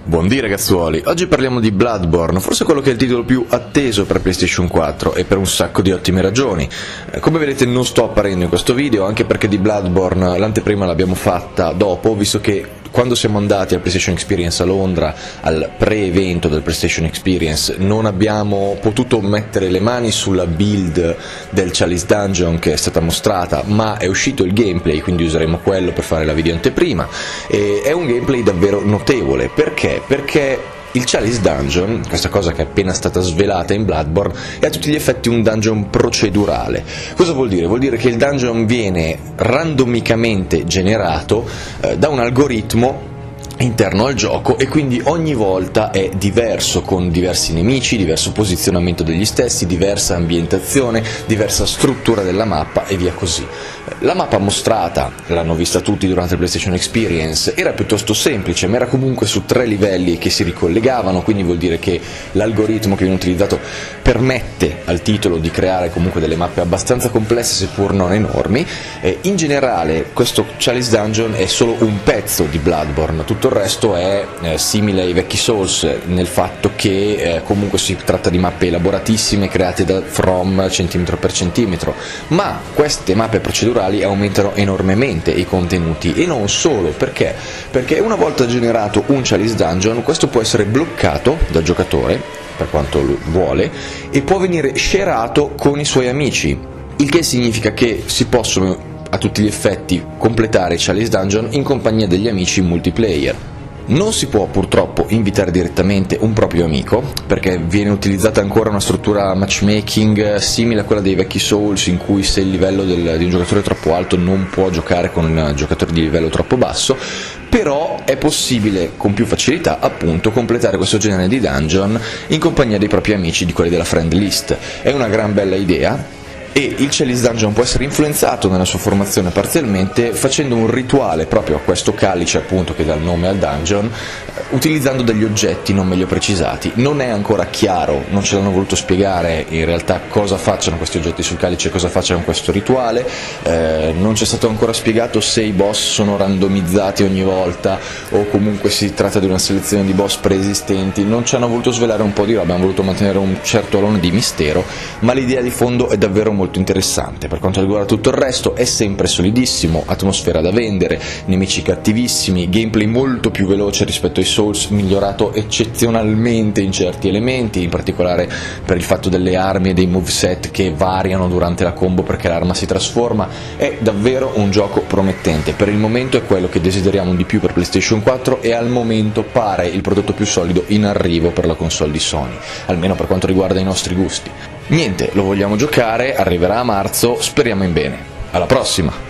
Buondì ragazzuoli, oggi parliamo di Bloodborne, forse quello che è il titolo più atteso per PlayStation 4 e per un sacco di ottime ragioni. Come vedete non sto apparendo in questo video, anche perché di Bloodborne l'anteprima l'abbiamo fatta dopo, visto che quando siamo andati al PlayStation Experience a Londra, al pre-evento del PlayStation Experience, non abbiamo potuto mettere le mani sulla build del Chalice Dungeon che è stata mostrata, ma è uscito il gameplay, quindi useremo quello per fare la video anteprima, e è un gameplay davvero notevole. Perché? Perché il Chalice Dungeon, questa cosa che è appena stata svelata in Bloodborne, è a tutti gli effetti un dungeon procedurale. Cosa vuol dire? Vuol dire che il dungeon viene randomicamente generato da un algoritmo interno al gioco e quindi ogni volta è diverso, con diversi nemici, diverso posizionamento degli stessi, diversa ambientazione, diversa struttura della mappa e via così. La mappa mostrata, l'hanno vista tutti durante il PlayStation Experience, era piuttosto semplice, ma era comunque su 3 livelli che si ricollegavano, quindi vuol dire che l'algoritmo che viene utilizzato permette al titolo di creare comunque delle mappe abbastanza complesse seppur non enormi. In generale questo Chalice Dungeon è solo un pezzo di Bloodborne, tutto il resto è simile ai vecchi Souls nel fatto che comunque si tratta di mappe elaboratissime create da From centimetro per centimetro, ma queste mappe procedurali aumentano enormemente i contenuti, e non solo. Perché una volta generato un Chalice Dungeon questo può essere bloccato dal giocatore per quanto vuole e può venire shareato con i suoi amici, il che significa che si possono a tutti gli effetti completare i Chalice Dungeon in compagnia degli amici in multiplayer. Non si può purtroppo invitare direttamente un proprio amico, perché viene utilizzata ancora una struttura matchmaking simile a quella dei vecchi Souls, in cui se il livello di un giocatore è troppo alto non può giocare con un giocatore di livello troppo basso, però è possibile con più facilità appunto completare questo genere di dungeon in compagnia dei propri amici, di quelli della friend list. È una gran bella idea. E il Chalice Dungeon può essere influenzato nella sua formazione parzialmente facendo un rituale proprio a questo calice appunto che dà il nome al dungeon, utilizzando degli oggetti non meglio precisati. Non è ancora chiaro, non ce l'hanno voluto spiegare in realtà cosa facciano questi oggetti sul calice, cosa facciano questo rituale, non ci è stato ancora spiegato se i boss sono randomizzati ogni volta o comunque si tratta di una selezione di boss preesistenti. Non ci hanno voluto svelare un po' di roba, abbiamo voluto mantenere un certo alone di mistero, ma l'idea di fondo è davvero molto interessante. Per quanto riguarda tutto il resto è sempre solidissimo, atmosfera da vendere, nemici cattivissimi, gameplay molto più veloce rispetto ai Souls, migliorato eccezionalmente in certi elementi, in particolare per il fatto delle armi e dei moveset che variano durante la combo perché l'arma si trasforma. È davvero un gioco promettente, per il momento è quello che desideriamo di più per PlayStation 4 e al momento pare il prodotto più solido in arrivo per la console di Sony, almeno per quanto riguarda i nostri gusti. Niente, lo vogliamo giocare, arriverà a marzo, speriamo in bene. Alla prossima!